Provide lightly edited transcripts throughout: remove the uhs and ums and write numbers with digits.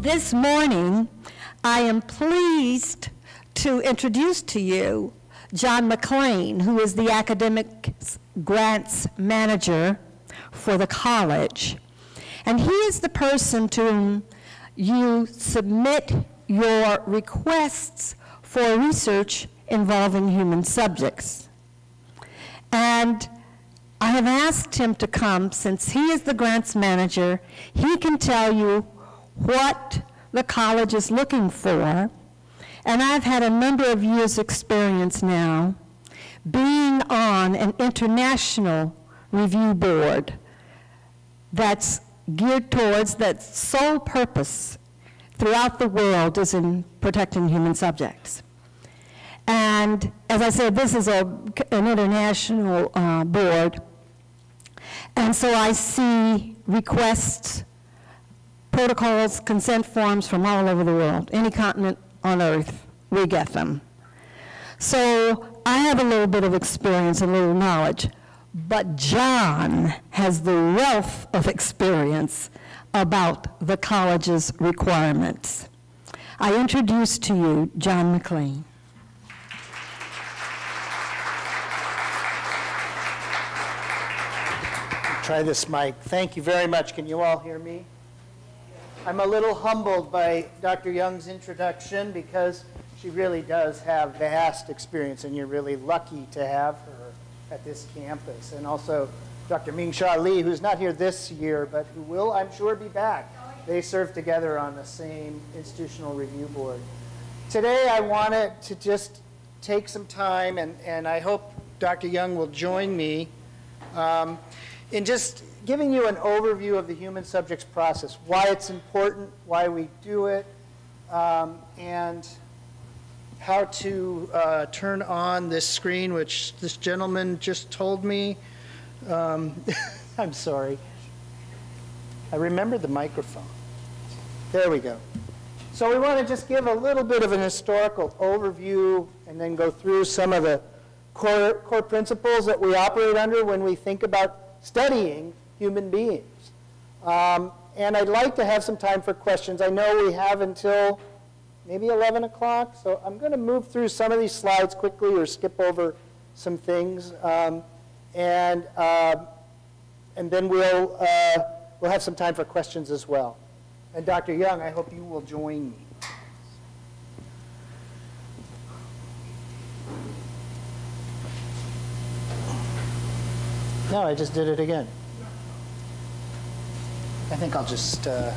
This morning, I am pleased to introduce to you John McLain, who is the academic grants manager for the college. And he is the person to whom you submit your requests for research involving human subjects. And I have asked him to come since he is the grants manager. He can tell you what the college is looking for. And I've had a number of years' experience now being on an international review board that's geared towards that sole purpose throughout the world is in protecting human subjects. And as I said, this is an international board. And so I see requests, protocols, consent forms from all over the world. Any continent on earth, we get them. So I have a little bit of experience, a little knowledge, but John has the wealth of experience about the college's requirements. I introduce to you John McLain. Try this mic. Thank you very much. Can you all hear me? I'm a little humbled by Dr. Young's introduction because she really does have vast experience, and you're really lucky to have her at this campus. And also Dr. Ming-Sha Lee, who's not here this year, but who will, I'm sure, be back. They serve together on the same institutional review board. Today, I wanted to just take some time, and I hope Dr. Young will join me in just giving you an overview of the human subjects process, why it's important, why we do it, and how to turn on this screen, which this gentleman just told me. I'm sorry. I remembered the microphone. There we go. So we want to just give a little bit of an historical overview and then go through some of the core principles that we operate under when we think about studying human beings. And I'd like to have some time for questions. I know we have until maybe 11 o'clock, so I'm going to move through some of these slides quickly or skip over some things. And then we'll have some time for questions as well. And Dr. Young, I hope you will join me. No, I just did it again. I think I'll just, oh.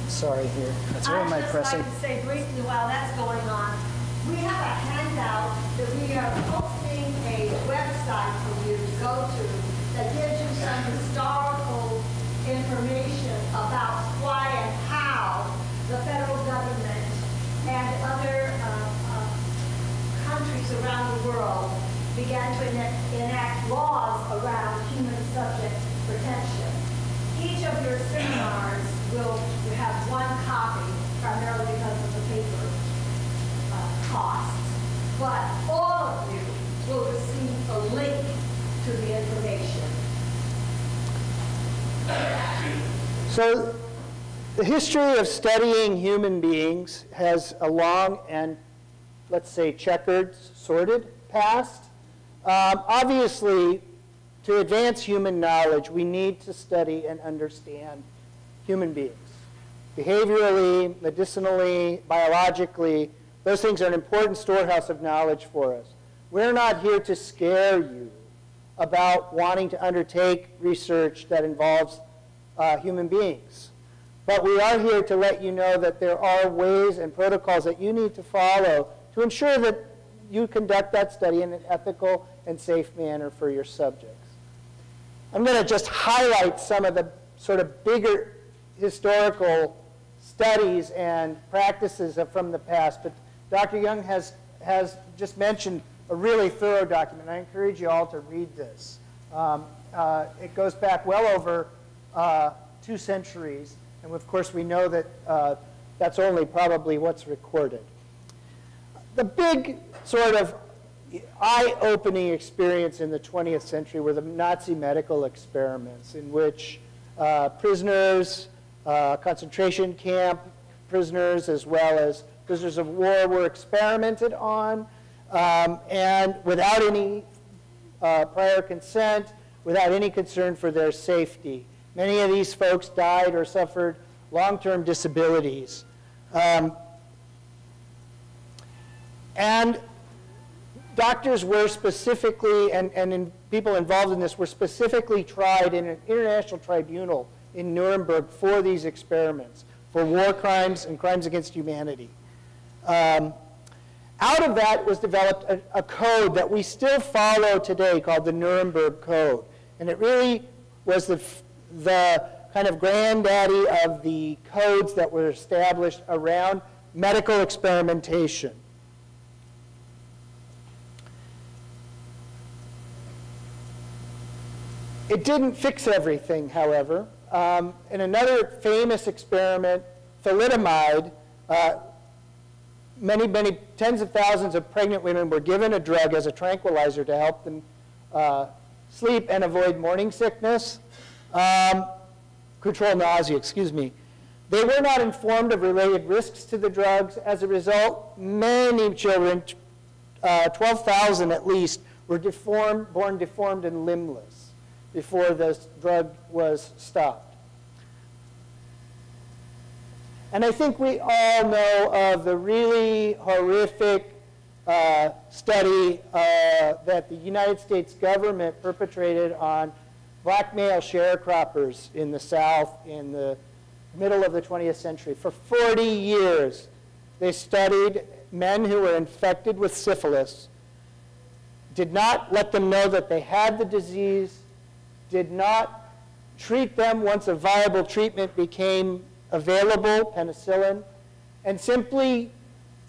Sorry here. That's where am I pressing? I'd just like to say briefly while that's going on, we have a handout that we are posting a website for you to go to that gives you some historical information about why and how the federal government and other countries around the world began to enact laws around human subject protection. Each of your seminars will have one copy, primarily because of the paper costs, but all of you will receive a link to the information. So the history of studying human beings has a long and, let's say, checkered, sordid past. Obviously, to advance human knowledge, we need to study and understand human beings. Behaviorally, medicinally, biologically, those things are an important storehouse of knowledge for us. We're not here to scare you about wanting to undertake research that involves human beings. But we are here to let you know that there are ways and protocols that you need to follow to ensure that you conduct that study in an ethical and safe manner for your subjects. I'm going to just highlight some of the sort of bigger historical studies and practices from the past. But Dr. Young has just mentioned a really thorough document. I encourage you all to read this. It goes back well over 2 centuries. And of course, we know that that's only probably what's recorded. The big sort of eye-opening experience in the 20th century were the Nazi medical experiments, in which prisoners, concentration camp prisoners, as well as prisoners of war, were experimented on, and without any prior consent, without any concern for their safety. Many of these folks died or suffered long-term disabilities. And doctors were specifically, and people involved in this were specifically tried in an international tribunal in Nuremberg for these experiments, for war crimes and crimes against humanity. Out of that was developed a code that we still follow today called the Nuremberg Code. And it really was the kind of granddaddy of the codes that were established around medical experimentation. It didn't fix everything, however. In another famous experiment, thalidomide, many tens of thousands of pregnant women were given a drug as a tranquilizer to help them sleep and avoid morning sickness, control nausea, excuse me. They were not informed of related risks to the drugs. As a result, many children, 12,000 at least, were born deformed and limbless before this drug was stopped. And I think we all know of the really horrific study that the United States government perpetrated on black male sharecroppers in the South in the middle of the 20th century. For 40 years, they studied men who were infected with syphilis, did not let them know that they had the disease, did not treat them once a viable treatment became available, penicillin, and simply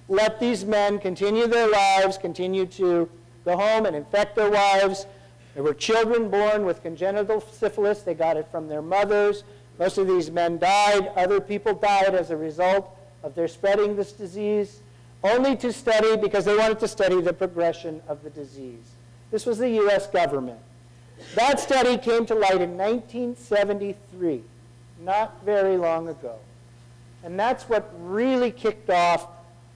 let these men continue their lives, continue to go home and infect their wives. There were children born with congenital syphilis. They got it from their mothers. Most of these men died. Other people died as a result of their spreading this disease, only to study, because they wanted to study the progression of the disease. This was the US government. That study came to light in 1973, not very long ago. And that's what really kicked off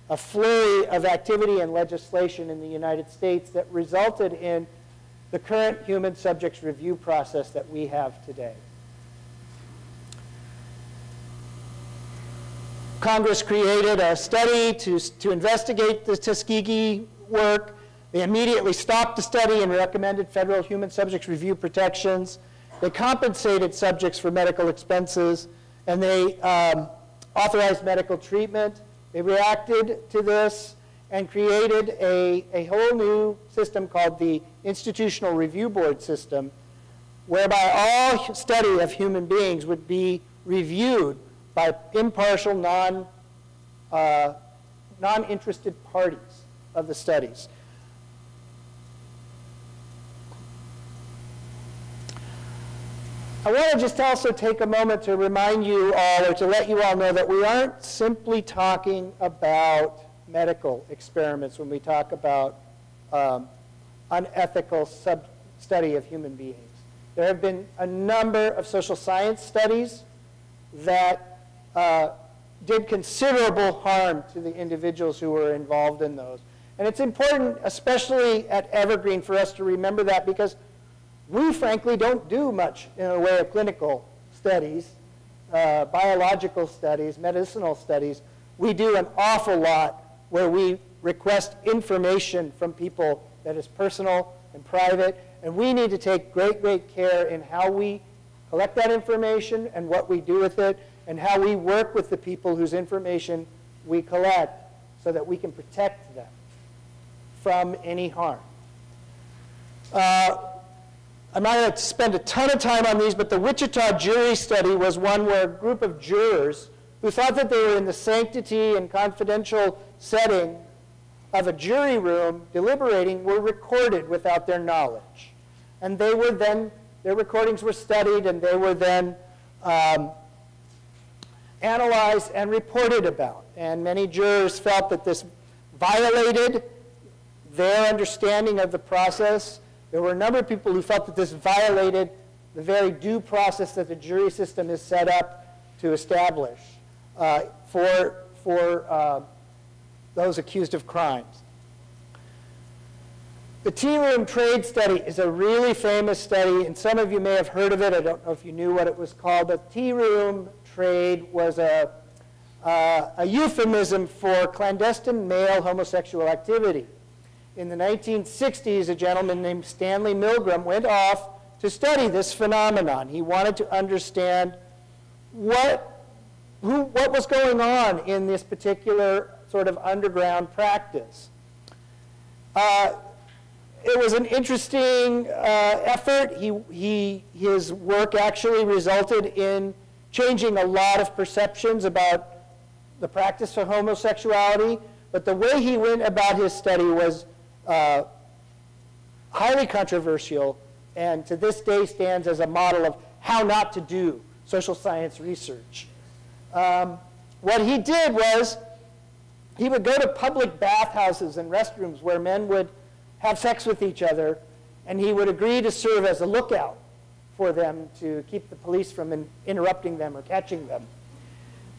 a flurry of activity and legislation in the United States that resulted in the current human subjects review process that we have today. Congress created a study to investigate the Tuskegee work. They immediately stopped the study and recommended federal human subjects review protections. They compensated subjects for medical expenses, and they authorized medical treatment. They reacted to this and created a whole new system called the Institutional Review Board system, whereby all study of human beings would be reviewed by impartial, non-interested parties of the studies. I want to just also take a moment to remind you all, or to let you all know, that we aren't simply talking about medical experiments when we talk about unethical study of human beings. There have been a number of social science studies that did considerable harm to the individuals who were involved in those. And it's important, especially at Evergreen, for us to remember that, because we, frankly, don't do much in the way of clinical studies, biological studies, medicinal studies. We do an awful lot where we request information from people that is personal and private, and we need to take great, great care in how we collect that information and what we do with it, and how we work with the people whose information we collect so that we can protect them from any harm. I'm not going to spend a ton of time on these, but the Wichita jury study was one where a group of jurors who thought that they were in the sanctity and confidential setting of a jury room deliberating were recorded without their knowledge. And they were then, their recordings were studied, and they were then analyzed and reported about. And many jurors felt that this violated their understanding of the process. There were a number of people who felt that this violated the very due process that the jury system is set up to establish for those accused of crimes. The tea room trade study is a really famous study, and some of you may have heard of it. I don't know if you knew what it was called, but tea room trade was a euphemism for clandestine male homosexual activity. In the 1960s, a gentleman named Stanley Milgram went off to study this phenomenon. He wanted to understand what was going on in this particular sort of underground practice. It was an interesting effort. His work actually resulted in changing a lot of perceptions about the practice of homosexuality, but the way he went about his study was highly controversial, and to this day stands as a model of how not to do social science research. What he did was he would go to public bathhouses and restrooms where men would have sex with each other, and he would agree to serve as a lookout for them to keep the police from interrupting them or catching them.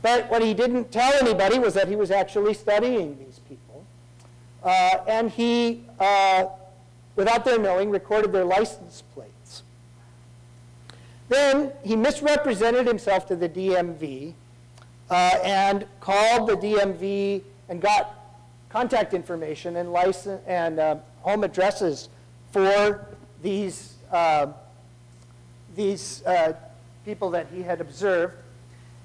But what he didn't tell anybody was that he was actually studying these people. And he, without their knowing, recorded their license plates. Then he misrepresented himself to the DMV and called the DMV and got contact information and license and home addresses for these people that he had observed.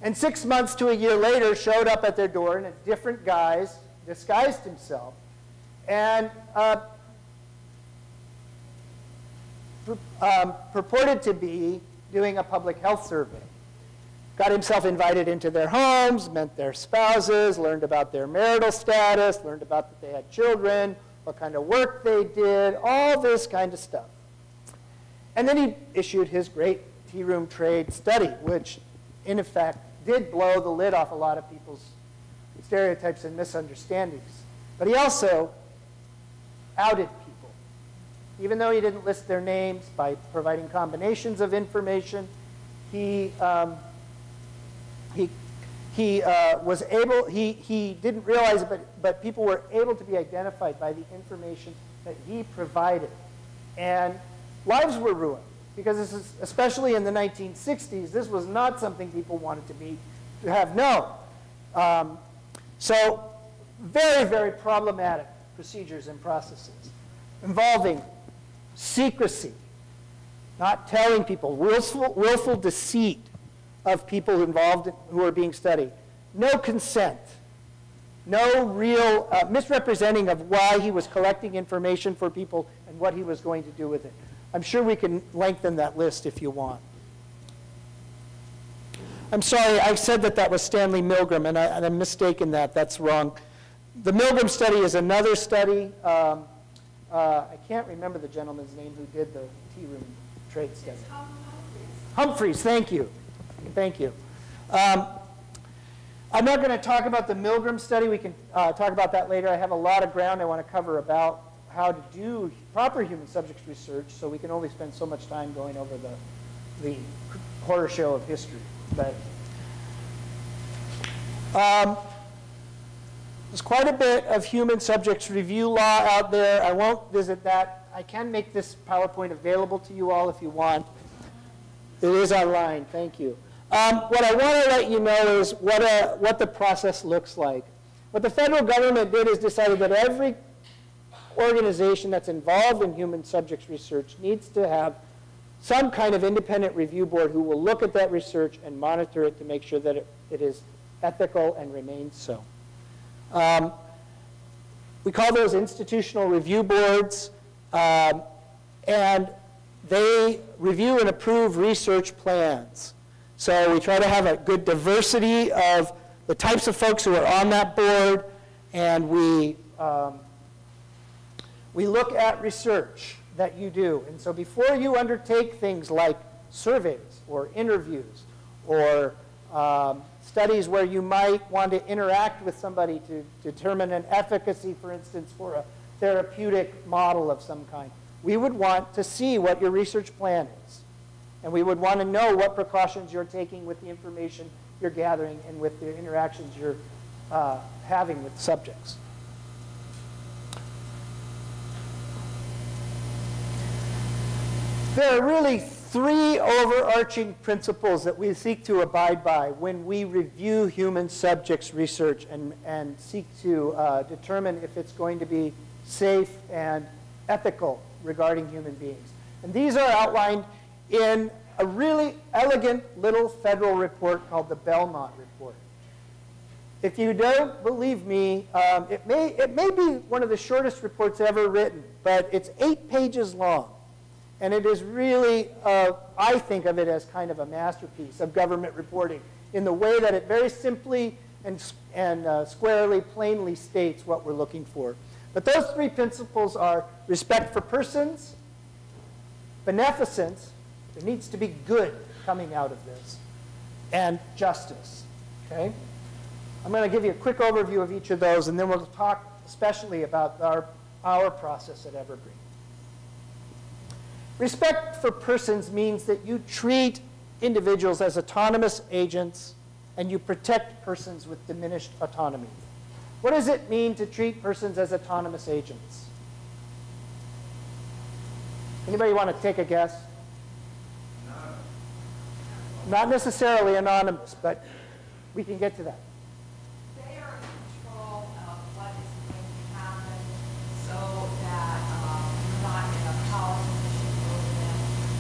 And 6 months to a year later, showed up at their door in a different guise, disguised himself, and purported to be doing a public health survey. Got himself invited into their homes, met their spouses, learned about their marital status, learned about that they had children, what kind of work they did, all this kind of stuff. And then he issued his great tea room trade study, which in effect did blow the lid off a lot of people's stereotypes and misunderstandings. But he also outed people. Even though he didn't list their names by providing combinations of information, he didn't realize it, but people were able to be identified by the information that he provided. And lives were ruined, because this is, especially in the 1960s, this was not something people wanted to have known. So very, very problematic procedures and processes involving secrecy, not telling people, willful deceit of people involved who are being studied, no consent, no real misrepresenting of why he was collecting information for people and what he was going to do with it. I'm sure we can lengthen that list if you want. I'm sorry, I said that was Stanley Milgram, and I'm mistaken that. That's wrong. The Milgram study is another study. I can't remember the gentleman's name who did the tea room trade study. It's Humphreys. Humphreys, thank you. Thank you. I'm not going to talk about the Milgram study. We can talk about that later. I have a lot of ground I want to cover about how to do proper human subjects research, so we can only spend so much time going over the horror show of history. But there's quite a bit of human subjects review law out there. I won't visit that. I can make this PowerPoint available to you all if you want. It is online. Thank you. What I want to let you know is what the process looks like. What the federal government did is decided that every organization that's involved in human subjects research needs to have some kind of independent review board who will look at that research and monitor it to make sure that it is ethical and remains so. We call those institutional review boards, and they review and approve research plans. So we try to have a good diversity of the types of folks who are on that board, and we look at research that you do. And so before you undertake things like surveys or interviews or studies where you might want to interact with somebody to determine an efficacy, for instance, for a therapeutic model of some kind. We would want to see what your research plan is. And we would want to know what precautions you're taking with the information you're gathering and with the interactions you're having with subjects. There are really three overarching principles that we seek to abide by when we review human subjects research and seek to determine if it's going to be safe and ethical regarding human beings. And these are outlined in a really elegant little federal report called the Belmont Report. If you don't believe me, it may be one of the shortest reports ever written, but it's 8 pages long. And it is really, I think of it as kind of a masterpiece of government reporting in the way that it very simply and squarely, plainly states what we're looking for. But those three principles are respect for persons, beneficence, there needs to be good coming out of this, and justice. Okay? I'm going to give you a quick overview of each of those, and then we'll talk especially about our process at Evergreen. Respect for persons means that you treat individuals as autonomous agents and you protect persons with diminished autonomy. What does it mean to treat persons as autonomous agents? Anybody want to take a guess? Not necessarily anonymous, but we can get to that. They are in control of what is going to happen so that you're not in a power position over them.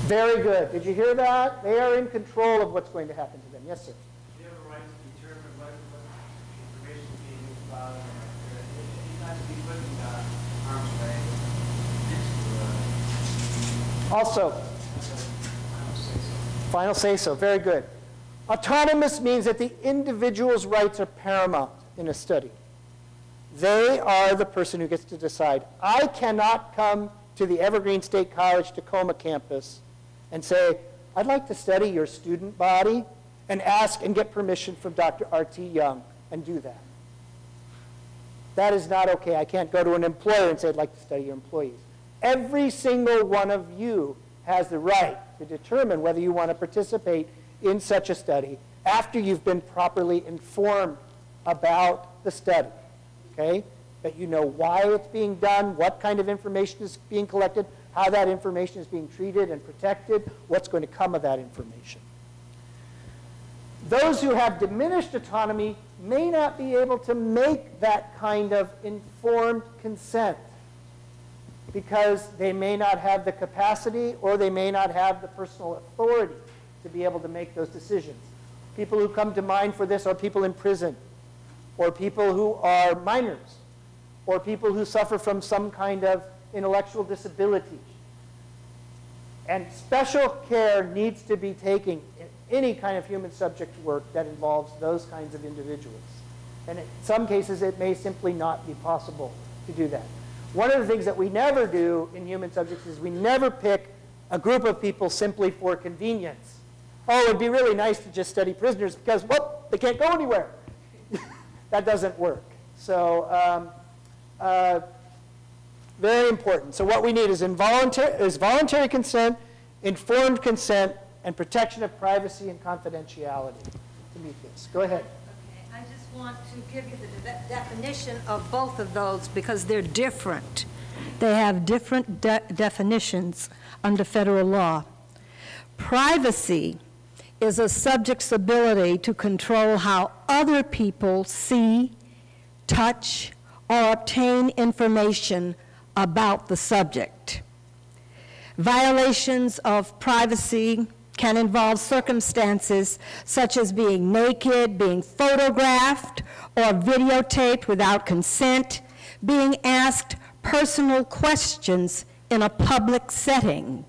Very good. Did you hear that? They are in control of what's going to happen to them. Yes, sir. You have a right to determine what information is being used about them. You not to be put in harm's way. Also, final say-so. Very good. Autonomous means that the individual's rights are paramount in a study. They are the person who gets to decide. I cannot come to the Evergreen State College Tacoma campus and say, I'd like to study your student body, and ask and get permission from Dr. R.T. Young and do that. That is not okay. I can't go to an employer and say, I'd like to study your employees. Every single one of you has the right to determine whether you want to participate in such a study after you've been properly informed about the study, okay? That you know why it's being done, what kind of information is being collected, how that information is being treated and protected, what's going to come of that information. Those who have diminished autonomy may not be able to make that kind of informed consent because they may not have the capacity or they may not have the personal authority to be able to make those decisions. People who come to mind for this are people in prison, or people who are minors, or people who suffer from some kind of intellectual disability. And special care needs to be taken in any kind of human subject work that involves those kinds of individuals. And in some cases, it may simply not be possible to do that. One of the things that we never do in human subjects is we never pick a group of people simply for convenience. Oh, it'd be really nice to just study prisoners because, well, they can't go anywhere. That doesn't work. So very important. So what we need is voluntary consent, informed consent, and protection of privacy and confidentiality to meet this. Go ahead. Okay, I just want to give you the definition of both of those because they're different. They have different definitions under federal law. Privacy is a subject's ability to control how other people see, touch, or obtain information about the subject. Violations of privacy can involve circumstances such as being naked, being photographed or videotaped without consent, being asked personal questions in a public setting,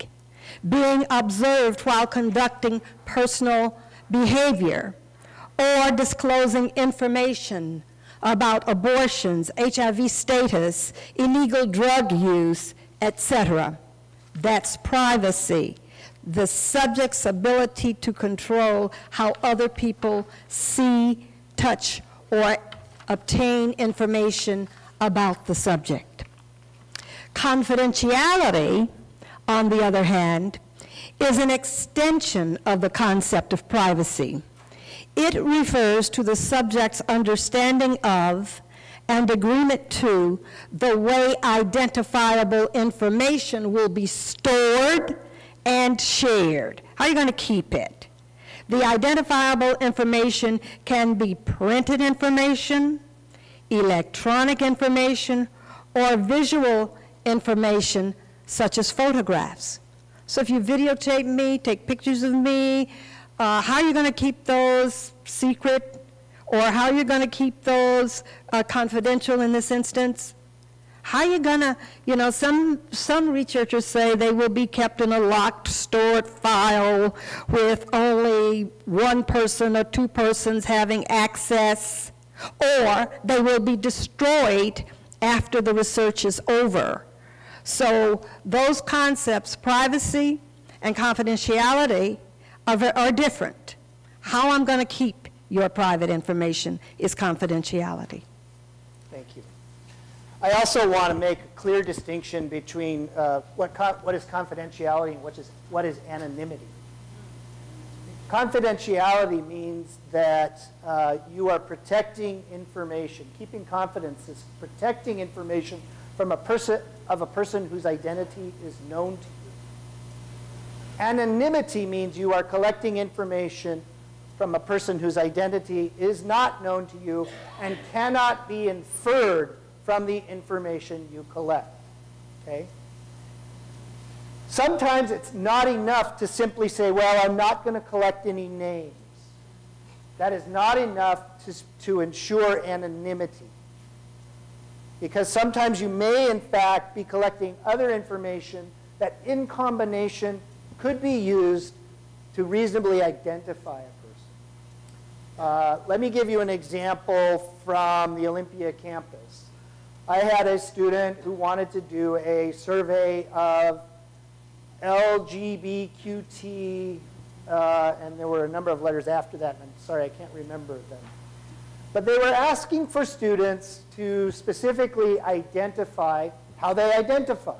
being observed while conducting personal behavior, or disclosing information about abortions, HIV status, illegal drug use, etc. That's privacy, the subject's ability to control how other people see, touch, or obtain information about the subject. Confidentiality, on the other hand, is an extension of the concept of privacy. It refers to the subject's understanding of and agreement to the way identifiable information will be stored and shared. How are you going to keep it? The identifiable information can be printed information, electronic information, or visual information such as photographs. So if you videotape me, take pictures of me, how are you going to keep those secret? Or how are you going to keep those confidential in this instance? How are you going to, you know, some researchers say they will be kept in a locked, stored file with only one person or two persons having access, or they will be destroyed after the research is over. So those concepts, privacy and confidentiality, are different. How I'm going to keep your private information is confidentiality. Thank you. I also want to make a clear distinction between what is confidentiality and what is anonymity. Confidentiality means that you are protecting information. Keeping confidence is protecting information from a person whose identity is known to you. Anonymity means you are collecting information from a person whose identity is not known to you and cannot be inferred from the information you collect. Okay? Sometimes it's not enough to simply say, well, I'm not going to collect any names. That is not enough to ensure anonymity. Because sometimes you may, in fact, be collecting other information that in combination could be used to reasonably identify a person. Let me give you an example from the Olympia campus. I had a student who wanted to do a survey of LGBTQ, and there were a number of letters after that, and I'm sorry, I can't remember them. But they were asking for students to specifically identify how they identify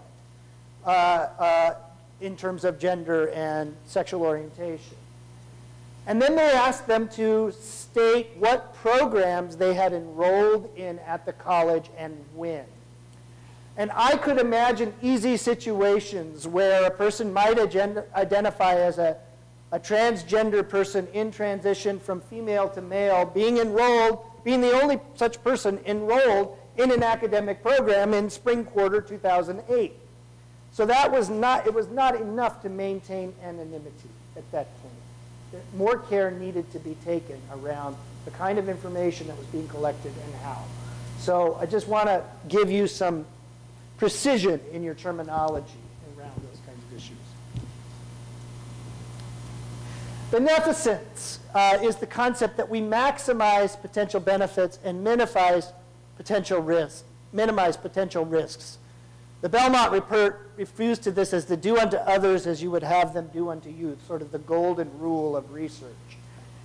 in terms of gender and sexual orientation. And then they asked them to state what programs they had enrolled in at the college and when. And I could imagine easy situations where a person might identify as a transgender person in transition from female to male, being the only such person enrolled in an academic program in spring quarter 2008. So it was not enough to maintain anonymity at that point. More care needed to be taken around the kind of information that was being collected and how. So I just want to give you some precision in your terminology around those kinds of issues. Beneficence is the concept that we maximize potential benefits and minimize potential risks. The Belmont report refers to this as the do unto others as you would have them do unto you, sort of the golden rule of research.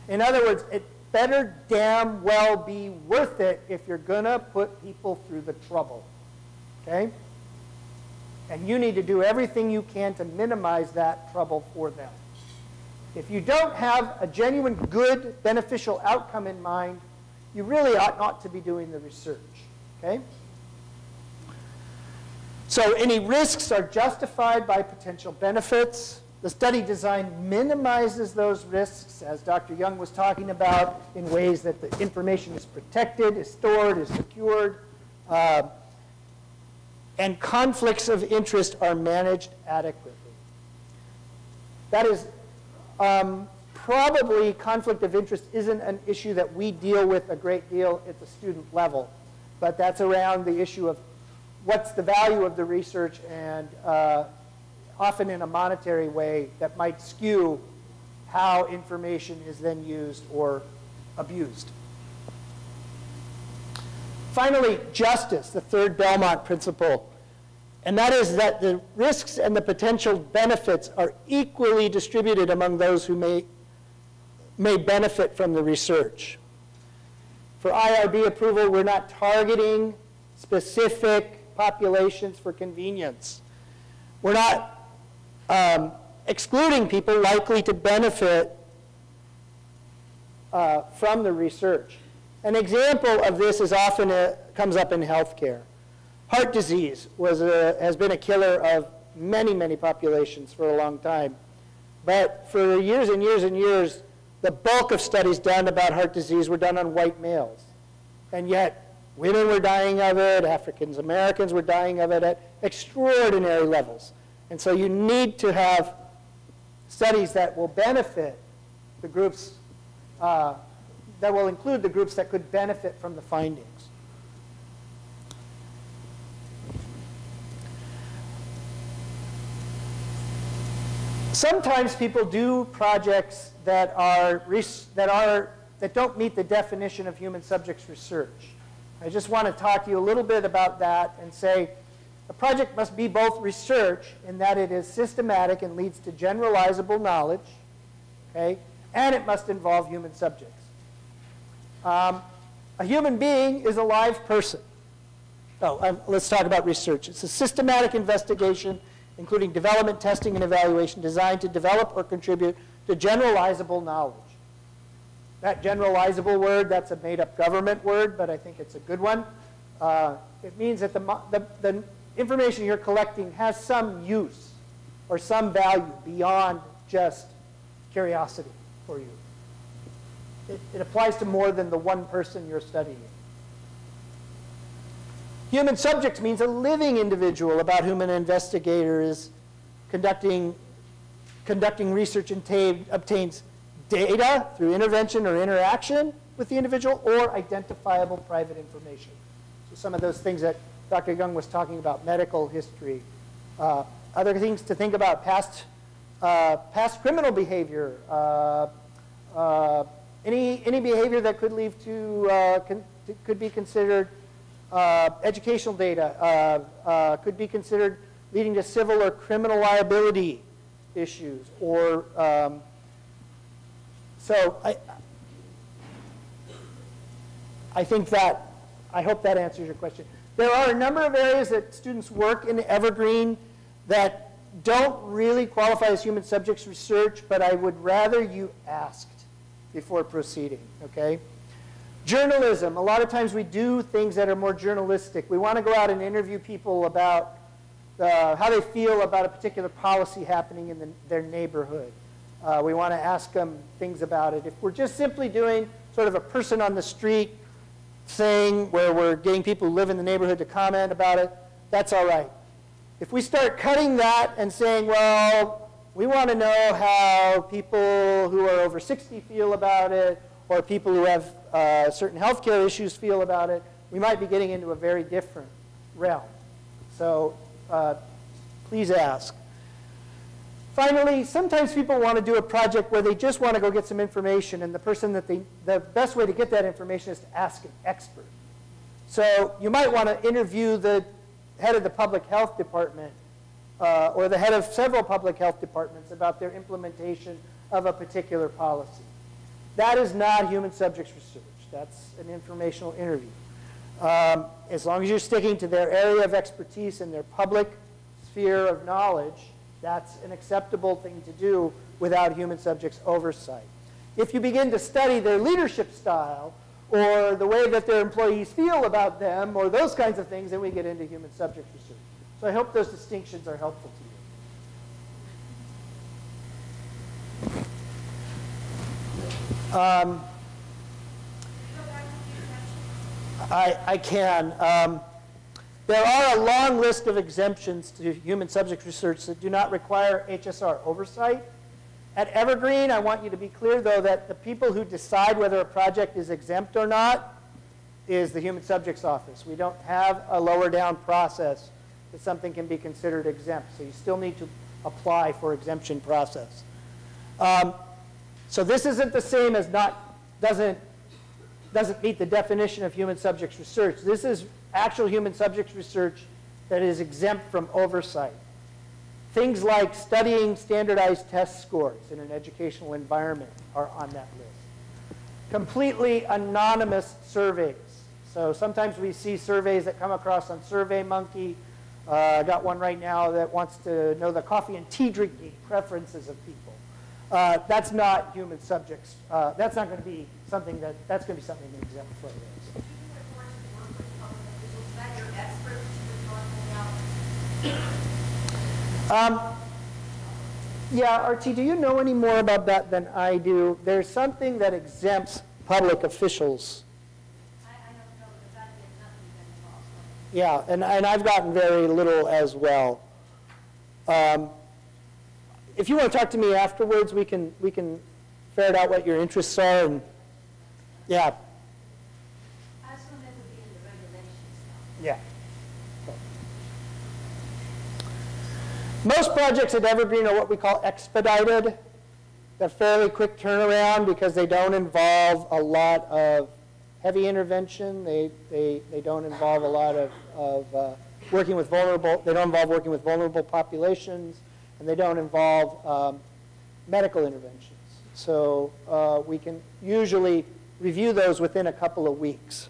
In other words, it better damn well be worth it if you're going to put people through the trouble. Okay? And you need to do everything you can to minimize that trouble for them. If you don't have a genuine good beneficial outcome in mind, you really ought not to be doing the research. Okay? So any risks are justified by potential benefits. The study design minimizes those risks, as Dr. Young was talking about, in ways that the information is protected, is stored, is secured, and conflicts of interest are managed adequately. That is, probably conflict of interest isn't an issue that we deal with a great deal at the student level, but that's around the issue of what's the value of the research, and often in a monetary way that might skew how information is then used or abused. Finally, justice, the third Belmont principle. And that is that the risks and the potential benefits are equally distributed among those who may benefit from the research. For IRB approval, we're not targeting specific populations for convenience. We're not excluding people likely to benefit from the research. An example of this is often comes up in healthcare. Heart disease has been a killer of many, many populations for a long time. But for years and years and years, the bulk of studies done about heart disease were done on white males. And yet, women were dying of it, African Americans were dying of it at extraordinary levels. And so you need to have studies that will benefit the groups, that will include the groups that could benefit from the findings. Sometimes people do projects that don't meet the definition of human subjects research. I just want to talk to you a little bit about that and say a project must be both research in that it is systematic and leads to generalizable knowledge, okay, and it must involve human subjects. A human being is a live person. Let's talk about research. It's a systematic investigation including development, testing, and evaluation designed to develop or contribute to generalizable knowledge. That generalizable word, that's a made-up government word, but I think it's a good one. It means that the information you're collecting has some use or some value beyond just curiosity for you. It applies to more than the one person you're studying. Human subjects means a living individual about whom an investigator is conducting research and obtains data through intervention or interaction with the individual or identifiable private information. So some of those things that Dr. Young was talking about, medical history, other things to think about, past criminal behavior, any behavior that could lead to, could be considered educational data, could be considered leading to civil or criminal liability issues, or so I think that, I hope that answers your question. There are a number of areas that students work in Evergreen that don't really qualify as human subjects research, but I would rather you asked before proceeding, okay? Journalism. A lot of times we do things that are more journalistic. We want to go out and interview people about how they feel about a particular policy happening in their neighborhood. We want to ask them things about it. If we're just simply doing sort of a person on the street thing where we're getting people who live in the neighborhood to comment about it, that's all right. If we start cutting that and saying, well, we want to know how people who are over 60 feel about it, or people who have certain healthcare issues feel about it, we might be getting into a very different realm. So please ask. Finally, sometimes people want to do a project where they just want to go get some information, and the best way to get that information is to ask an expert. So you might want to interview the head of the public health department or the head of several public health departments about their implementation of a particular policy. That is not human subjects research. That's an informational interview. As long as you're sticking to their area of expertise and their public sphere of knowledge, that's an acceptable thing to do without human subjects oversight. If you begin to study their leadership style or the way that their employees feel about them or those kinds of things, then we get into human subjects research. So I hope those distinctions are helpful to you. I can. There are a long list of exemptions to human subjects research that do not require HSR oversight. At Evergreen, I want you to be clear, though, that the people who decide whether a project is exempt or not is the Human Subjects Office. We don't have a lower down process that something can be considered exempt. So you still need to apply for exemption process. So this isn't the same as doesn't meet the definition of human subjects research. This is actual human subjects research that is exempt from oversight. Things like studying standardized test scores in an educational environment are on that list. Completely anonymous surveys, So sometimes we see surveys that come across on SurveyMonkey. I got one right now that wants to know the coffee and tea drinking preferences of people. That's not human subjects. That's not going to be something that's going to be something an exemplar is. Yeah, RT, do you know any more about that than I do? There's something that exempts public officials. I don't know, because I did nothing Yeah, and I've gotten very little as well. If you want to talk to me afterwards, we can ferret out what your interests are. And yeah. I assume that would be in the regulations now. Yeah. Most projects at Evergreen are what we call expedited. They're fairly quick turnaround because they don't involve a lot of heavy intervention. They don't involve a lot of working with vulnerable. They don't involve working with vulnerable populations, and they don't involve medical interventions. So we can usually review those within a couple of weeks.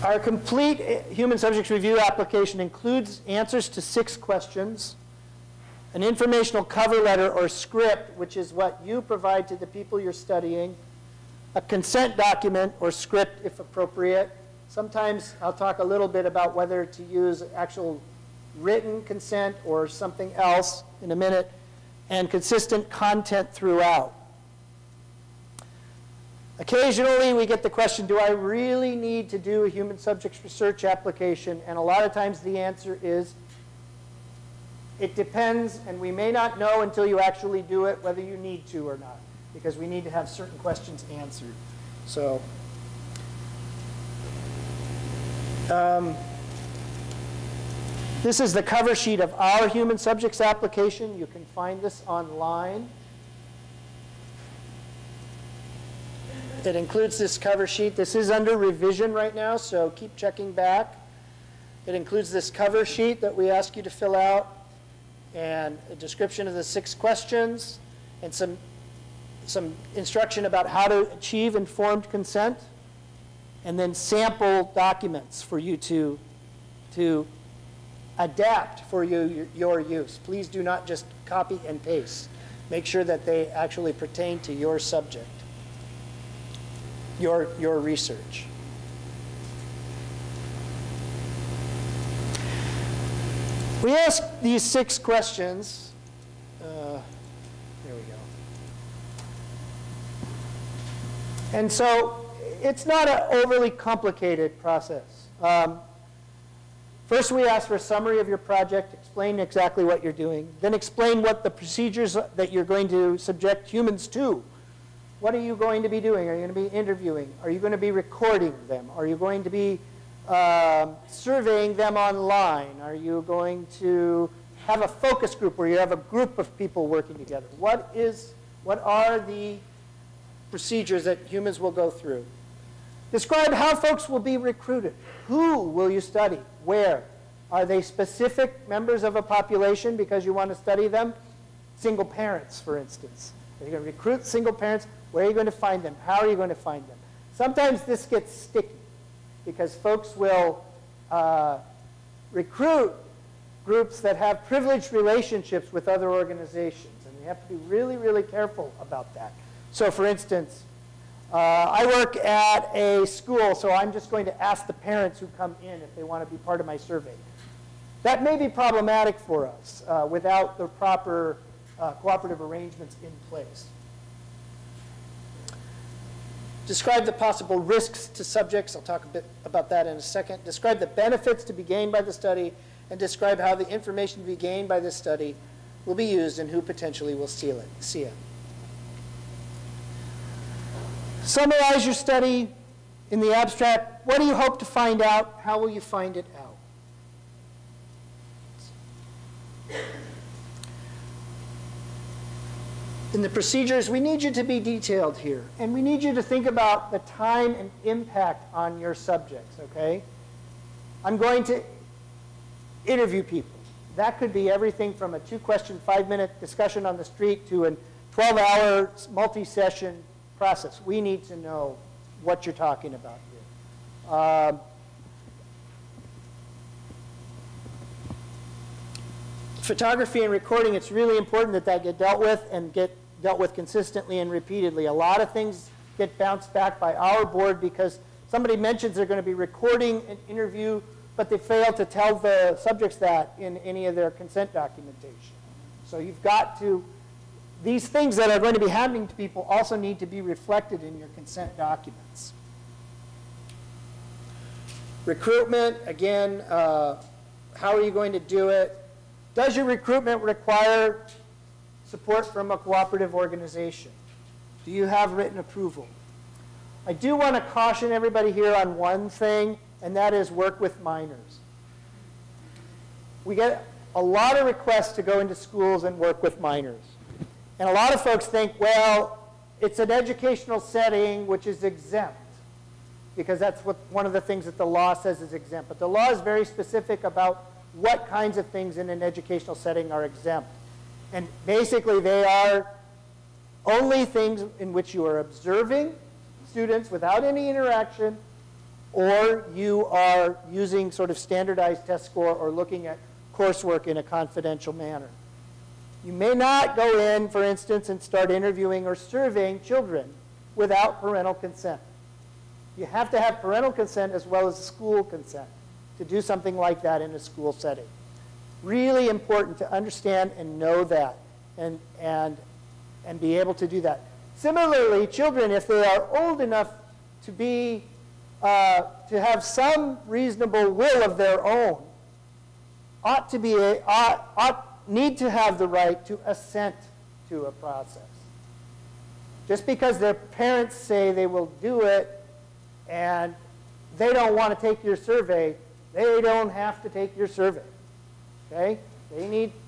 Our complete human subjects review application includes answers to 6 questions, an informational cover letter or script, which is what you provide to the people you're studying, a consent document or script if appropriate. Sometimes I'll talk a little bit about whether to use actual written consent or something else in a minute, and consistent content throughout. Occasionally, we get the question, do I really need to do a human subjects research application? And a lot of times the answer is, it depends, and we may not know until you actually do it whether you need to or not, because we need to have certain questions answered. So, this is the cover sheet of our human subjects application. You can find this online. It includes this cover sheet. This is under revision right now, so keep checking back. It includes this cover sheet that we ask you to fill out, and a description of the 6 questions, and some instruction about how to achieve informed consent, and then sample documents for you to adapt for your use. Please do not just copy and paste. Make sure that they actually pertain to your subject. Your research. We ask these 6 questions. There we go. And so it's not an overly complicated process. First, we ask for a summary of your project, explain exactly what you're doing, then explain what the procedures that you're going to subject humans to. What are you going to be doing? Are you going to be interviewing? Are you going to be recording them? Are you going to be surveying them online? Are you going to have a focus group where you have a group of people working together? What are the procedures that humans will go through? Describe how folks will be recruited. Who will you study? Where? Are they specific members of a population because you want to study them? Single parents, for instance. Are you going to recruit single parents? Where are you going to find them? How are you going to find them? Sometimes this gets sticky because folks will recruit groups that have privileged relationships with other organizations, and you have to be really, really careful about that. So for instance, I work at a school, so I'm just going to ask the parents who come in if they want to be part of my survey. That may be problematic for us without the proper cooperative arrangements in place. Describe the possible risks to subjects. I'll talk a bit about that in a second. Describe the benefits to be gained by the study, and describe how the information to be gained by this study will be used and who potentially will see it. Summarize your study in the abstract. What do you hope to find out? How will you find it out? In the procedures, we need you to be detailed here. And we need you to think about the time and impact on your subjects, okay? I'm going to interview people. that could be everything from a 2-question, 5-minute discussion on the street to a 12-hour multi-session process. We need to know what you're talking about here. Photography and recording, it's really important that that get dealt with and get dealt with consistently and repeatedly. A lot of things get bounced back by our board because somebody mentions they're going to be recording an interview, but they fail to tell the subjects that in any of their consent documentation. So you've got to, these things that are going to be happening to people also need to be reflected in your consent documents. Recruitment, again, how are you going to do it? Does your recruitment require support from a cooperative organization? Do you have written approval? I do want to caution everybody here on one thing, and that is work with minors. We get a lot of requests to go into schools and work with minors. And a lot of folks think, well, it's an educational setting which is exempt, because that's what one of the things that the law says is exempt. But the law is very specific about what kinds of things in an educational setting are exempt. And basically, they are only things in which you are observing students without any interaction, or you are using sort of standardized test score or looking at coursework in a confidential manner. You may not go in, for instance, and start interviewing or surveying children without parental consent. You have to have parental consent as well as school consent to do something like that in a school setting. Really important to understand and know that and be able to do that. Similarly, children, if they are old enough to be to have some reasonable will of their own, need to have the right to assent to a process. Just because their parents say they will do it and they don't want to take your survey, they don't have to take your survey. Okay?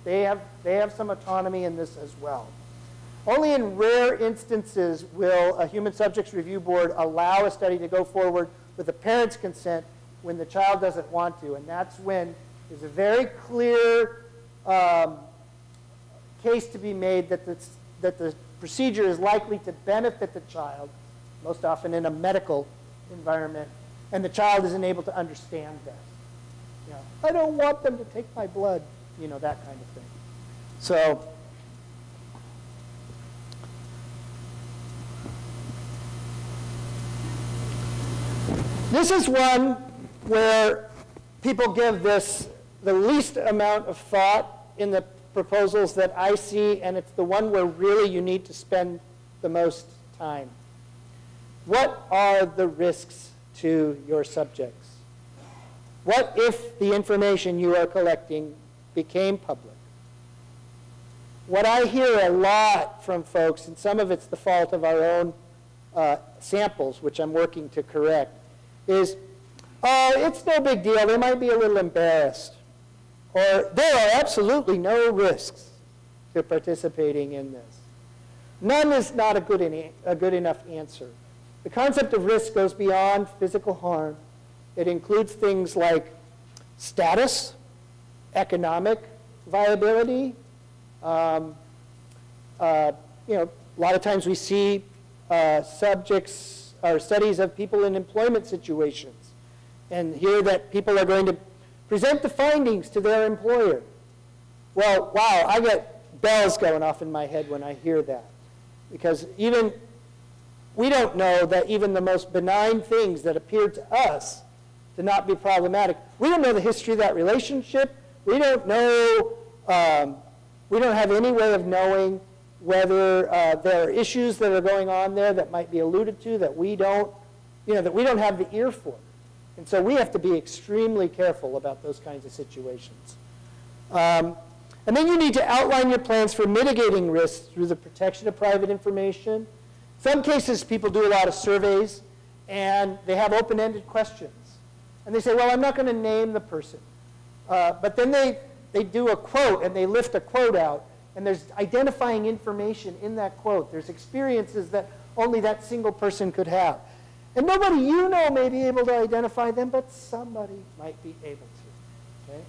They have some autonomy in this as well. Only in rare instances will a human subjects review board allow a study to go forward with the parent's consent when the child doesn't want to, and that's when there's a very clear case to be made that the procedure is likely to benefit the child, most often in a medical environment, and the child isn't able to understand that. You know, I don't want them to take my blood, you know, that kind of thing. So, this is one where people give this the least amount of thought in the proposals that I see, and it's the one where really you need to spend the most time. What are the risks to your subjects? What if the information you are collecting became public? What I hear a lot from folks, and some of it's the fault of our own samples, which I'm working to correct, is, oh, it's no big deal. They might be a little embarrassed. Or there are absolutely no risks to participating in this. None is not a good enough answer. The concept of risk goes beyond physical harm. It includes things like status, economic viability. You know, a lot of times we see subjects or studies of people in employment situations and hear that people are going to present the findings to their employer. Well, wow, I get bells going off in my head when I hear that. Because even, we don't know that even the most benign things that appear to us to not be problematic, we don't know the history of that relationship. We don't know, we don't have any way of knowing whether there are issues that are going on there that might be alluded to that we don't, you know, that we don't have the ear for. And so we have to be extremely careful about those kinds of situations. And then you need to outline your plans for mitigating risks through the protection of private information. Some cases, people do a lot of surveys, and they have open-ended questions. And they say, well, I'm not going to name the person. But then they do a quote, and they lift a quote out, and there's identifying information in that quote. There's experiences that only that single person could have. And nobody you know may be able to identify them, but somebody might be able to. Okay?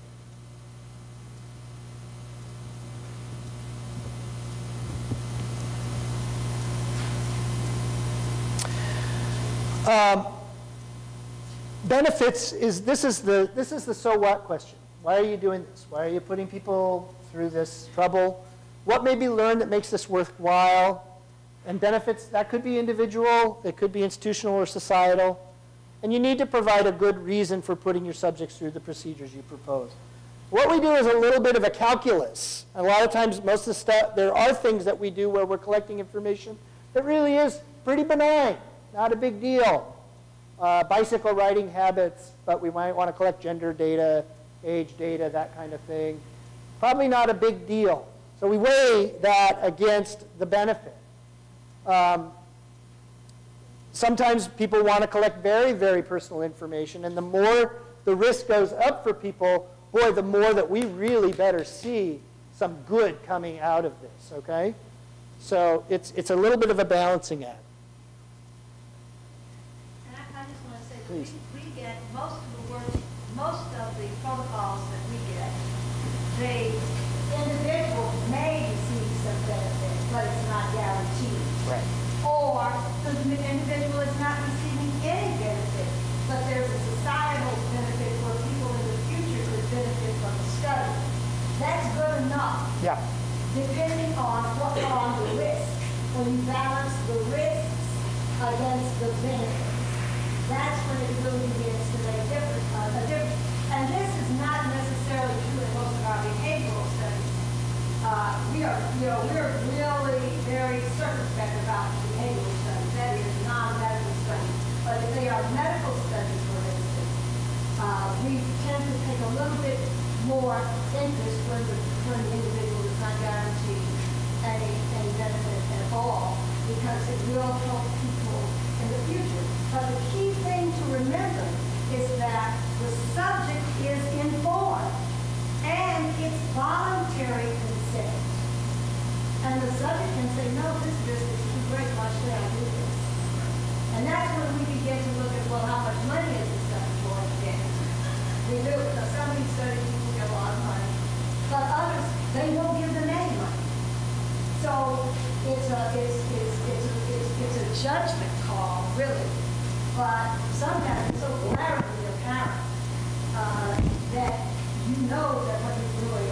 Benefits is this is the so what question. Why are you doing this? Why are you putting people through this trouble? What may be learned that makes this worthwhile? And benefits, that could be individual, it could be institutional or societal. And you need to provide a good reason for putting your subjects through the procedures you propose. What we do is a little bit of a calculus. A lot of times, most of the stuff, there are things that we do where we're collecting information that really is pretty benign, not a big deal. Bicycle riding habits, but we might want to collect gender data, age data, that kind of thing. Probably not a big deal. So we weigh that against the benefit. Sometimes people want to collect very, very personal information, and the more the risk goes up for people, boy, the more that we really better see some good coming out of this, okay? So it's a little bit of a balancing act. I just want to say, Please. we get most of the work, most of the protocols that we get, the individual may receive some benefit, but it's not guaranteed. Right. Or the individual is not receiving any benefit, but there's a societal benefit where people in the future could benefit from the study. That's good enough. Yeah. Depending on the risk. When you balance the risks against the benefits, that's when it really begins to make a difference. And this is not necessarily true in most of our behavioral studies. We're really very circumspect about behavioral studies. That is non-medical studies. But if they are medical studies, for instance, we tend to take a little bit more interest when the individual is not guaranteed any benefit at all, because it will help people in the future. But the key thing to remember is that the subject is informed, and it's voluntary consent. And the subject can say, no, this risk is too great, why should I do this? And that's when we begin to look at, well, how much money is the subject going to get? We do, because some of these studies people get a lot of money, but others, they won't give them any money. So it's a judgment call, really. But sometimes it's so glaringly apparent that you know that what you're doing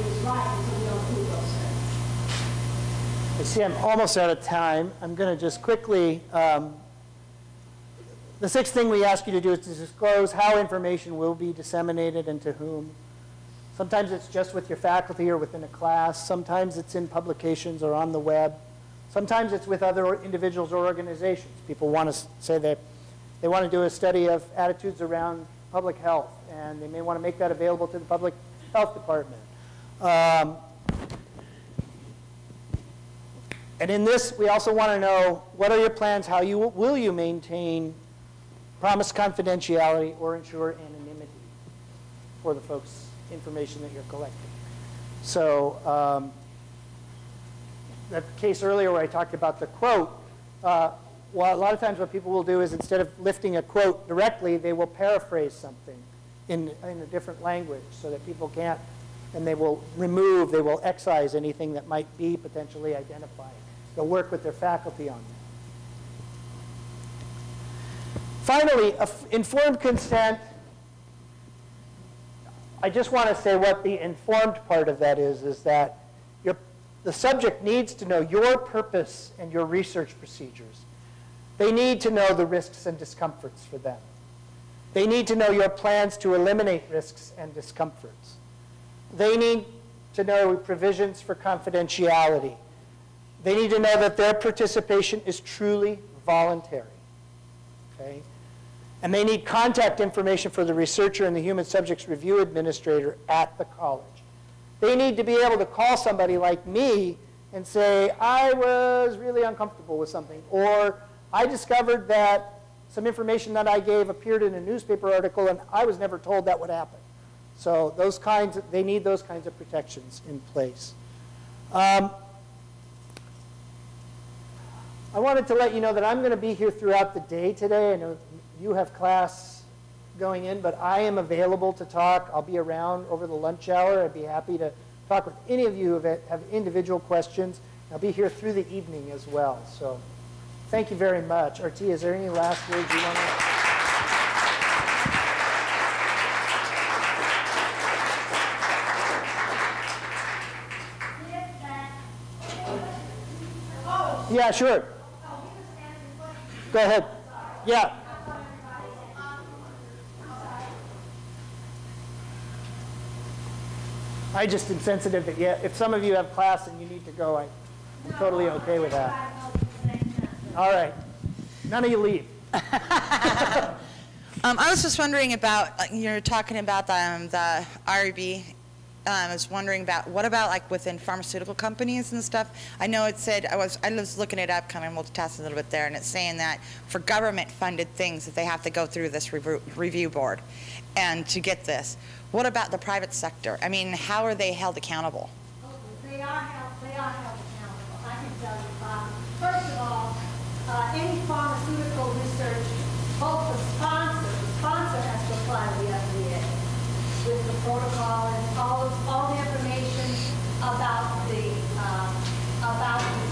is right, and so we don't do those things. I see I'm almost out of time. I'm going to just quickly, the sixth thing we ask you to do is to disclose how information will be disseminated and to whom. Sometimes it's just with your faculty or within a class. Sometimes it's in publications or on the web. Sometimes it's with other individuals or organizations. People want to say that they want to do a study of attitudes around public health, and they may want to make that available to the public health department. And in this, we also want to know, what are your plans? How will you maintain promised confidentiality or ensure anonymity for the folks' information that you're collecting? So that case earlier where I talked about the quote, well, a lot of times what people will do is instead of lifting a quote directly, they will paraphrase something in a different language so that people can't, and they will remove, they will excise anything that might be potentially identifying. They'll work with their faculty on that. Finally, informed consent. I just want to say what the informed part of that is that the subject needs to know your purpose and your research procedures. They need to know the risks and discomforts for them. They need to know your plans to eliminate risks and discomforts. They need to know provisions for confidentiality. They need to know that their participation is truly voluntary. Okay? And they need contact information for the researcher and the human subjects review administrator at the college. They need to be able to call somebody like me and say, I was really uncomfortable with something, or I discovered that some information that I gave appeared in a newspaper article and I was never told that would happen. So they need those kinds of protections in place. I wanted to let you know that I'm going to be here throughout the day today. I know you have class going in, but I am available to talk. I'll be around over the lunch hour. I'd be happy to talk with any of you who have individual questions. I'll be here through the evening as well. So Thank you very much. RT, is there any last words you want to? Yeah, sure. Go ahead. Yeah. I just am sensitive that, yeah, if some of you have class and you need to go, I'm totally okay with that. All right. None of you leave. I was just wondering about, you're talking about the IRB. I was wondering about, what about like within pharmaceutical companies and stuff? I know it said, I was looking it up, kind of multitasking a little bit there, and it's saying that for government-funded things that they have to go through this review board and to get this. What about the private sector? I mean, how are they held accountable? They are held accountable. I can tell you. First of all, any pharmaceutical research, both the sponsor has to apply to the FDA with the protocol and all the information about the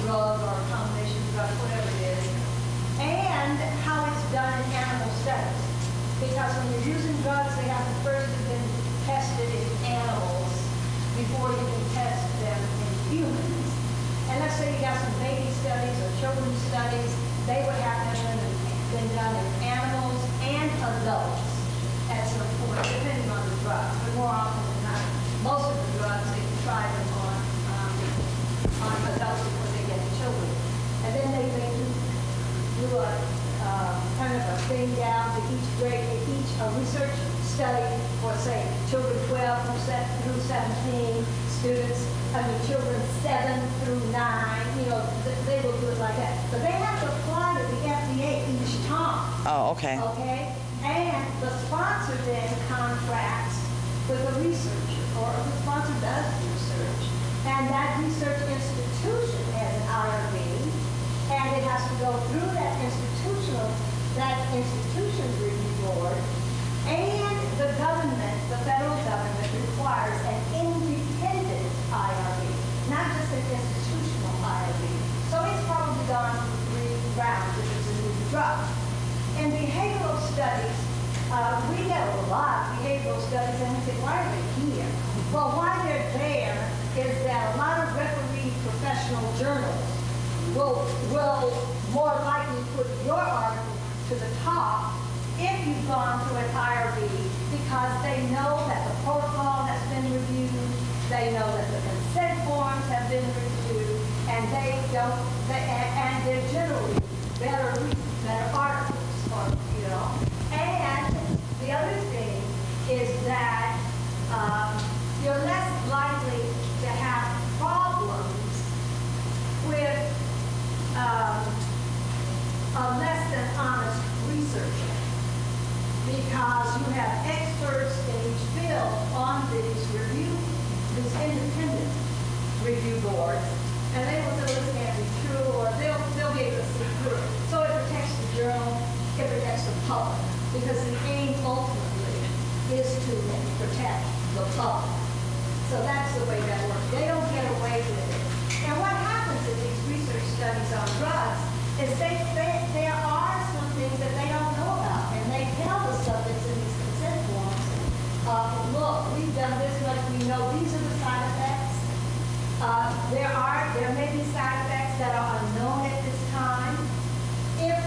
drug or combination drug, whatever it is, and how it's done in animal studies. Because when you're using drugs, they have to first have been tested in animals before you can test them in humans. And let's say you got some baby studies or children's studies, they would have to have been done in animals and adults at some point, depending on the drug. But more often than not, most of the drugs, they can try them on adults before they get to children. And then they do a kind of a thing down to each grade, each research study for, say, children 12 through 17, students, children 7 through 9, you know, they will do it like that. But they have to apply to the FDA each time. Oh, okay. Okay? And the sponsor then contracts with a researcher, or the sponsor does research, and that research institution has an IRB, and it has to go through that institution's review board, and the government, the federal government, requires an independent IRB, not just an institutional IRB. So it's probably gone through 3 rounds if it's a new drug. In behavioral studies, we get a lot of behavioral studies, and we say, why are they here? Well, why they're there is that a lot of refereed professional journals will more likely put your article to the top if you've gone to an IRB, because they know that the protocol has been reviewed, they know that the consent forms have been reviewed, and and they're generally better articles, or, you know. And the other thing is that you're less likely to have problems with a less than honest researcher, because you have experts in each field on these independent review boards, and they will say this can't be true, or they'll be able to see through it. So it protects the journal, it protects the public, because the aim ultimately is to protect the public. So that's the way that works. They don't get away with it. And what happens in these research studies on drugs is there are some things that they don't know about, and they tell the subjects in these consent forms, look, we've done this much, we know these are the side effects. There may be side effects that are unknown at this time. If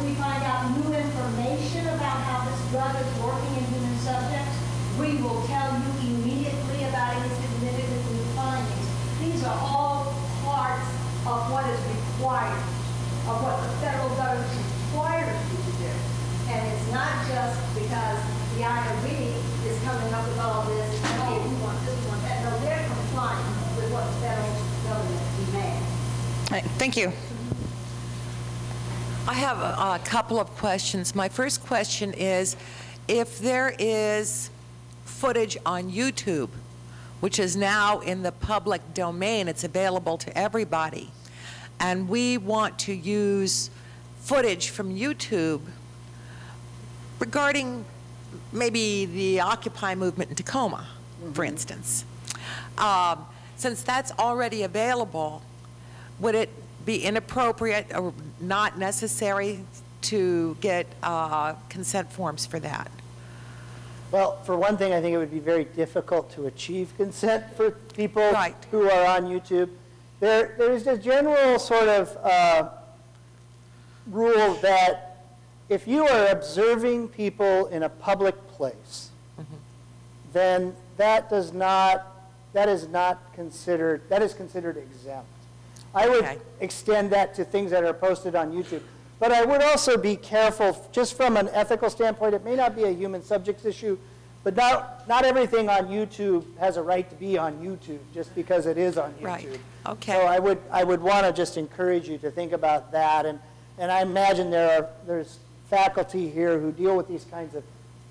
we find out new information about how this drug is working in human subjects, we will tell you immediately about any significant new findings. These are all parts of what is required, of what the federal government requires you to do. And it's not just because the IRB is coming up with all this, and oh, we want this, we want that. No, they're complying with what the federal government demands. All right, thank you. I have a couple of questions. My first question is, if there is footage on YouTube, which is now in the public domain, it's available to everybody, and we want to use footage from YouTube regarding maybe the Occupy movement in Tacoma, for instance. Since that's already available, would it be inappropriate or not necessary to get consent forms for that? Well, for one thing, I think it would be very difficult to achieve consent for people Right. who are on YouTube. There is a general sort of rule that if you are observing people in a public place, then that is considered exempt. I would Okay. extend that to things that are posted on YouTube. But I would also be careful, just from an ethical standpoint, it may not be a human subjects issue, but not everything on YouTube has a right to be on YouTube just because it is on YouTube. Right. Okay. So I would want to just encourage you to think about that. And I imagine there's faculty here who deal with these kinds of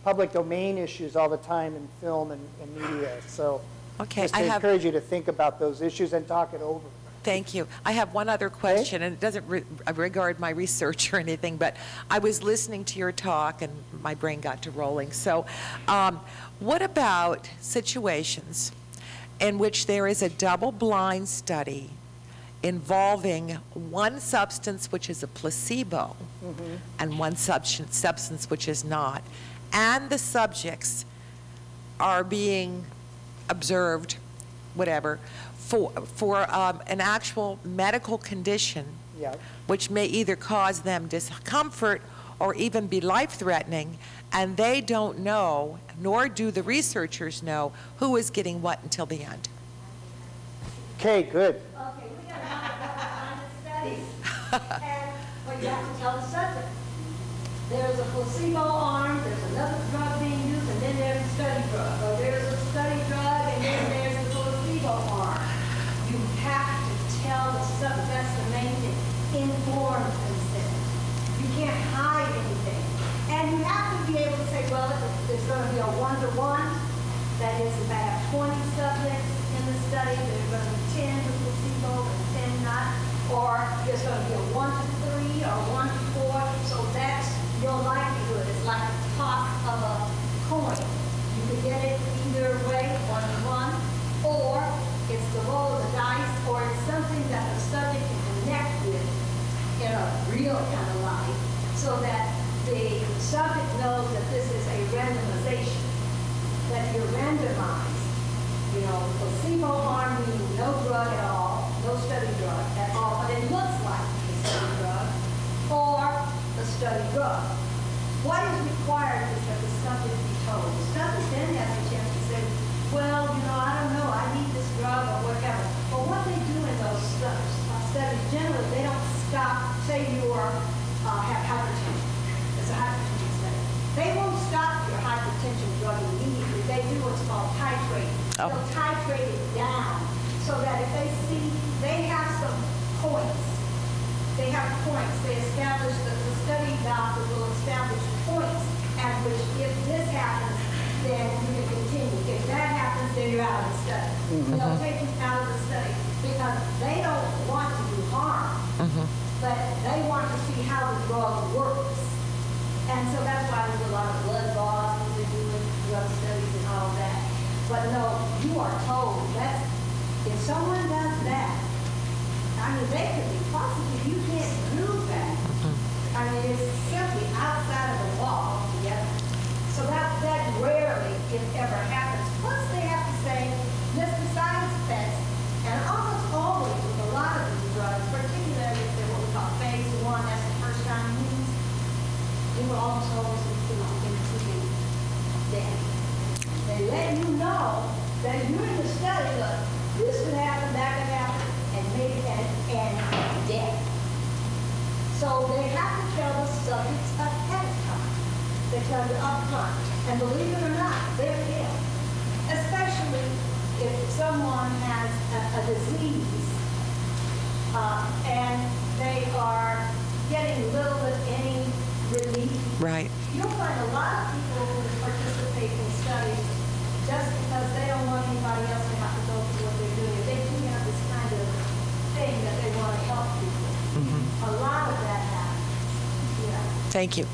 public domain issues all the time in film and media. So Okay, just to encourage you to think about those issues and talk it over. Thank you. I have one other question, and it doesn't regard my research or anything, but I was listening to your talk and my brain got to rolling. So what about situations in which there is a double-blind study involving one substance which is a placebo and one substance which is not, and the subjects are being observed, whatever, for an actual medical condition, Yeah. which may either cause them discomfort or even be life-threatening, and they don't know, nor do the researchers know, who is getting what until the end. Okay, good. Okay, we got a lot of studies. But you have to tell the subject. There's a placebo arm, there's another drug being used, and then there's a study drug. Or there's a study drug, and then there's the placebo arm. You have to tell the subject, that's the main thing. Informed consent. You can't hide anything. And you have to be able to say, well, it's going to be a 1-to-1. That is, if I have 20 subjects in the study, there's going to be 10 with placebo and 10 not. Or there's going to be a 1-to-3 or 1-to-4. So that's your likelihood. It's like the toss of a coin. You can get it either way, 1-to-1, or it's the roll of the dice, or it's something that the subject can connect with in a real kind of life, so that the subject knows that this is a randomization, that you're randomized. You know, placebo arm meaning no drug at all, no study drug at all, but it looks like a study drug, or a study drug. What is required is that the subject be told. The subject then has a chance to say, well, you know, I don't know, I need this drug or whatever. But what they do in those studies, generally, they don't stop, say you have hypertension. It's a hypertension study. They won't stop your hypertension drug immediately. They do what's called titrating. Oh. They'll titrate it down so that if they see, they have some points. They have points. They establish, the study doctor will establish points at which if this happens, then you can continue. If that happens, then you're out of the study. They'll take you out of the study because they don't want to do harm, but they want to see how the drug works. And so that's why there's a lot of blood draws when they're doing drug studies and all that. But no, you are told that if someone does that, I mean, they could be prosecuted. You can't do that. I mean, it's simply outside of the law altogether. So that rarely, if ever, happens. Plus, they have to say, list the side effects. And almost always with a lot of these drugs, particularly if they're what we call phase 1, that's the first time use, you will almost always include death. They let you know that you're in the study, look, this could happen, that could happen, and maybe and death. So they have to tell the subjects ahead of time. They tell you up front. And believe it or not, they're ill. Especially if someone has a disease and they are getting little of any relief. Right. You'll find a lot of people who participate in studies just because they don't want anybody else to have to go through what they're doing. They do have this kind of thing that they want to help people. A lot of that happens. Yeah. Thank you.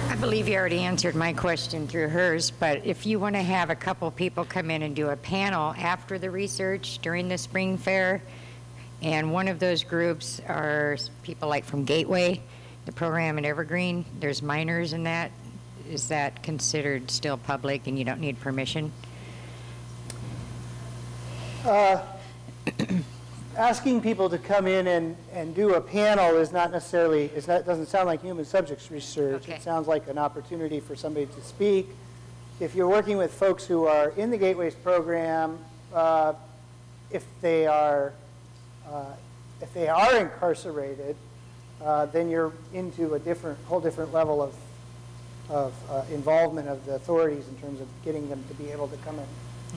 I believe you already answered my question through hers, but if you want to have a couple people come in and do a panel after the research during the spring fair, And one of those groups are people like from Gateway, the program at Evergreen. There's minors in that. Is that considered still public and you don't need permission? Asking people to come in and do a panel is not necessarily, doesn't sound like human subjects research. Okay. It sounds like an opportunity for somebody to speak. If you're working with folks who are in the Gateways program, if they are incarcerated, then you're into a whole different level of involvement of the authorities in terms of getting them to be able to come and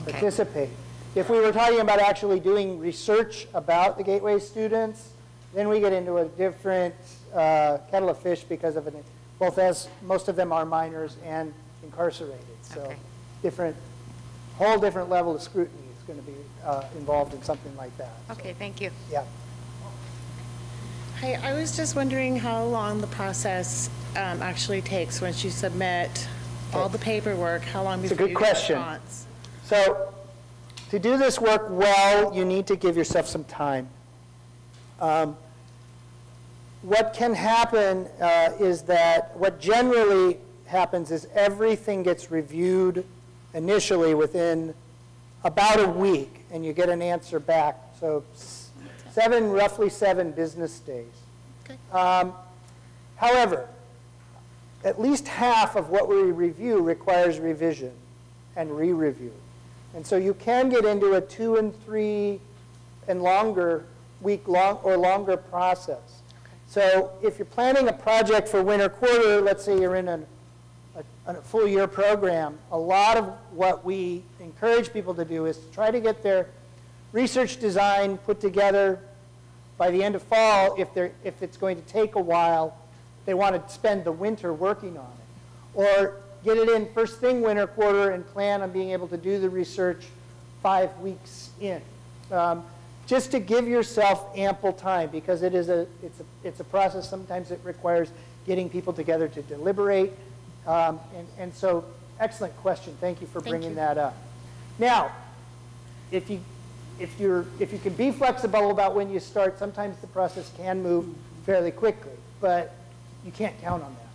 participate. If we were talking about actually doing research about the Gateway students, then we get into a different kettle of fish because of both as most of them are minors and incarcerated. So whole different level of scrutiny is going to be involved in something like that. Okay, thank you. Yeah. Hi, I was just wondering how long the process actually takes once you submit all the paperwork. How long before you get a response? So to do this work well, you need to give yourself some time. What can happen is that what generally happens is everything gets reviewed initially within about a week, and you get an answer back. So roughly 7 business days. Okay. However, at least half of what we review requires revision and re-review. And so you can get into a 2 and 3 and longer, week-long or longer process. Okay. So if you're planning a project for winter quarter, let's say you're in a full year program, a lot of what we encourage people to do is to try to get their research design put together by the end of fall. If it's going to take a while, they want to spend the winter working on it. Or get it in first thing winter quarter and plan on being able to do the research 5 weeks in. Just to give yourself ample time, because it's a process. Sometimes it requires getting people together to deliberate. And so, excellent question. Thank you for bringing that up. Now, if you can be flexible about when you start, sometimes the process can move fairly quickly, but you can't count on that.